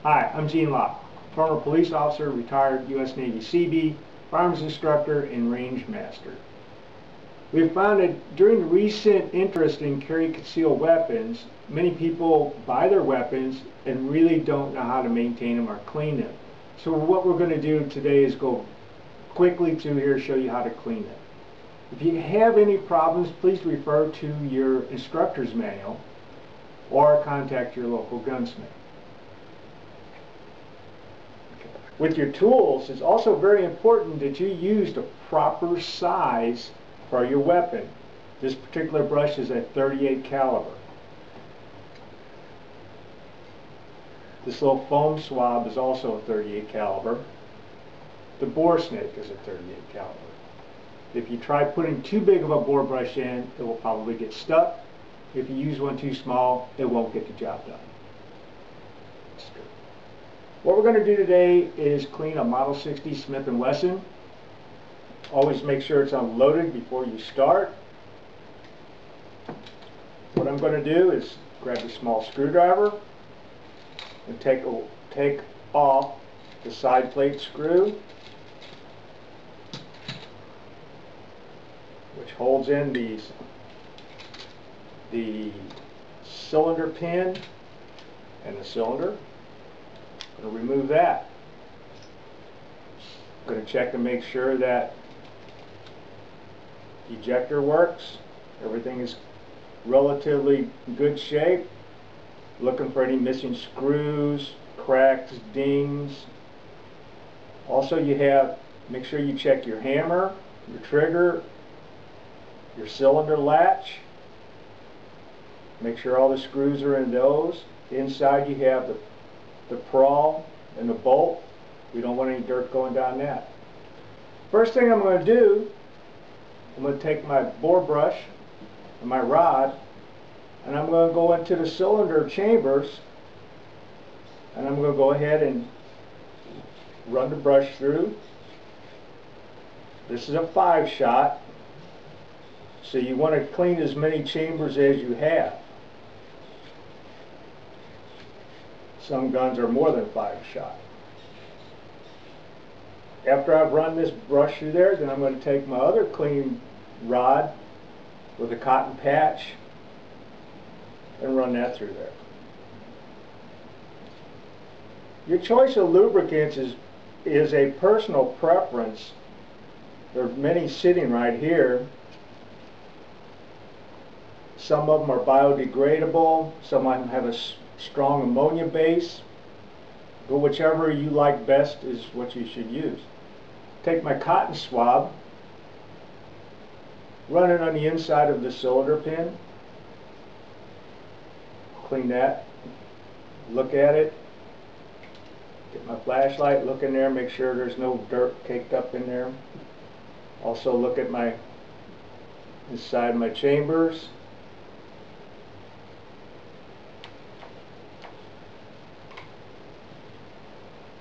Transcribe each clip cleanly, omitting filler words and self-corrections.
Hi, I'm Gene Locke, former police officer, retired U.S. Navy Seabee, firearms instructor, and range master. We've found that during the recent interest in carry concealed weapons, many people buy their weapons and really don't know how to maintain them or clean them. So what we're going to do today is go quickly through here and show you how to clean them. If you have any problems, please refer to your instructor's manual or contact your local gunsmith. With your tools, it's also very important that you use the proper size for your weapon. This particular brush is a 38 caliber. This little foam swab is also a 38 caliber. The bore snake is a 38 caliber. If you try putting too big of a bore brush in, it will probably get stuck. If you use one too small, it won't get the job done. What we're going to do today is clean a Model 60 Smith & Wesson. Always make sure it's unloaded before you start. What I'm going to do is grab a small screwdriver and take off the side plate screw, which holds in the cylinder pin and the cylinder. I'm going to remove that. I'm going to check to make sure that the ejector works. Everything is relatively good shape. Looking for any missing screws, cracks, dings. Also, make sure you check your hammer, your trigger, your cylinder latch. Make sure all the screws are in those. Inside you have the prowl and the bolt. We don't want any dirt going down that. First thing I'm going to do, I'm going to take my bore brush and my rod, and I'm going to go into the cylinder chambers, and I'm going to go ahead and run the brush through. This is a 5-shot, so you want to clean as many chambers as you have. Some guns are more than 5-shot. After I've run this brush through there, then I'm going to take my other clean rod with a cotton patch and run that through there. Your choice of lubricants is a personal preference. There are many sitting right here. Some of them are biodegradable, some of them have a strong ammonia base, but whichever you like best is what you should use. Take my cotton swab, run it on the inside of the cylinder pin, clean that, look at it, get my flashlight, look in there, make sure there's no dirt caked up in there. Also look at my inside my chambers.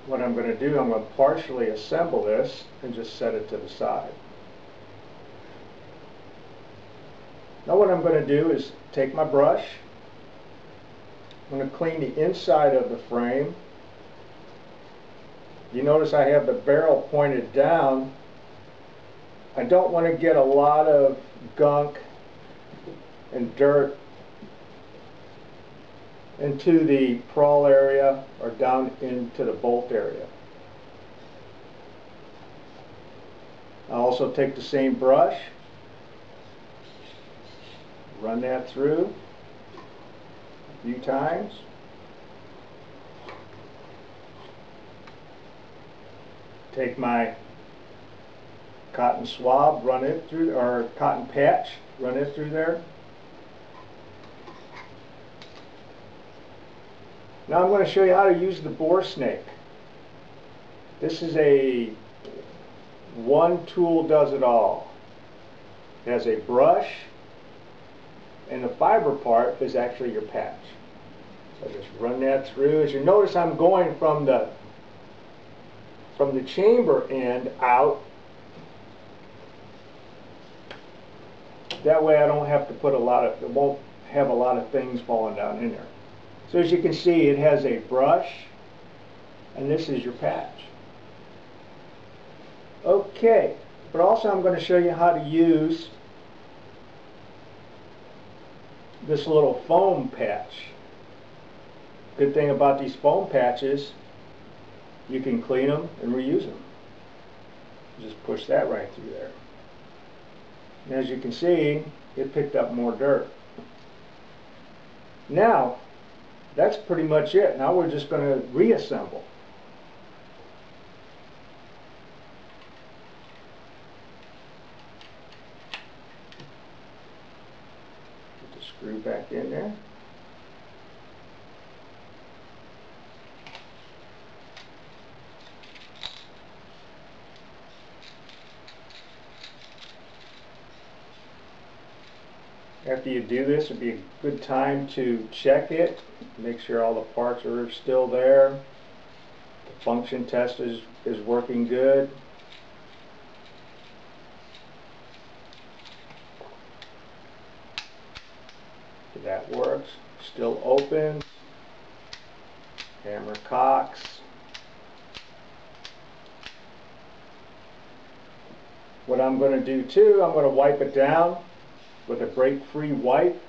What I'm going to do, I'm going to partially assemble this and just set it to the side. Now what I'm going to do is take my brush, I'm going to clean the inside of the frame. You notice I have the barrel pointed down. I don't want to get a lot of gunk and dirt into the prowl area or down into the bolt area. I'll also take the same brush, run that through a few times. Take my cotton swab, run it through, or cotton patch, run it through there. Now I'm going to show you how to use the bore snake. This is one tool does it all. It has a brush, and the fiber part is actually your patch. So just run that through. As you notice, I'm going from the chamber end out. That way I don't have to put it won't have a lot of things falling down in there. So as you can see, it has a brush, and this is your patch. Okay, but also I'm going to show you how to use this little foam patch. Good thing about these foam patches, you can clean them and reuse them. Just push that right through there. And as you can see, it picked up more dirt. Now, that's pretty much it. Now we're just going to reassemble. Put the screw back in there. After you do this, it'd be a good time to check it, make sure all the parts are still there. The function test is working good. That works. Still open. Hammer cocks. What I'm going to do too, I'm going to wipe it down with a break-free wipe.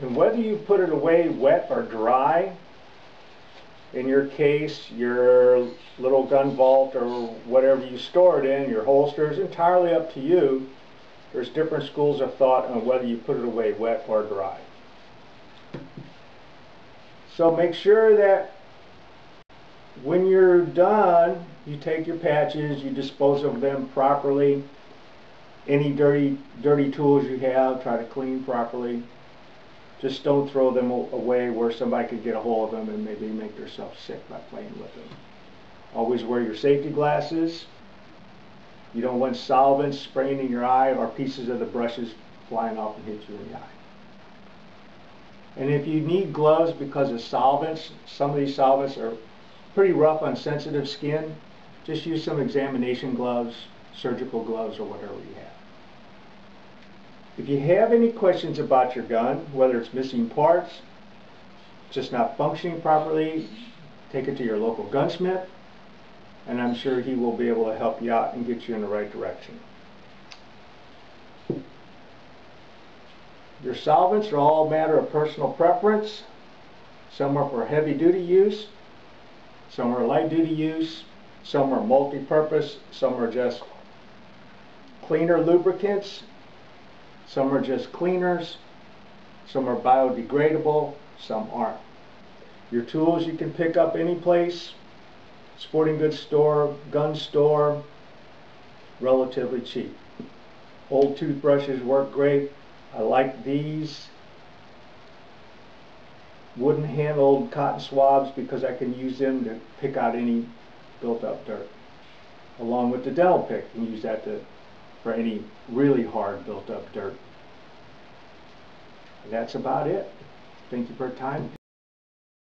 And whether you put it away wet or dry, in your case, your little gun vault or whatever you store it in, your holster, is entirely up to you. There's different schools of thought on whether you put it away wet or dry. So make sure that when you're done, you take your patches, you dispose of them properly. Any dirty tools you have, try to clean properly. Just don't throw them away where somebody could get a hold of them and maybe make themselves sick by playing with them. Always wear your safety glasses. You don't want solvents spraying in your eye or pieces of the brushes flying off and hit you in the eye. And if you need gloves because of solvents, some of these solvents are pretty rough on sensitive skin, just use some examination gloves, surgical gloves, or whatever you have. If you have any questions about your gun, whether it's missing parts, just not functioning properly, take it to your local gunsmith, and I'm sure he will be able to help you out and get you in the right direction. Your solvents are all a matter of personal preference. Some are for heavy duty use, some are light duty use, some are multi-purpose, some are just cleaner lubricants, some are just cleaners, some are biodegradable, some aren't. Your tools you can pick up any place, sporting goods store, gun store, relatively cheap. Old toothbrushes work great. I like these wooden handled cotton swabs because I can use them to pick out any built up dirt. Along with the dental pick, you can use that for any really hard built up dirt. And that's about it. Thank you for your time.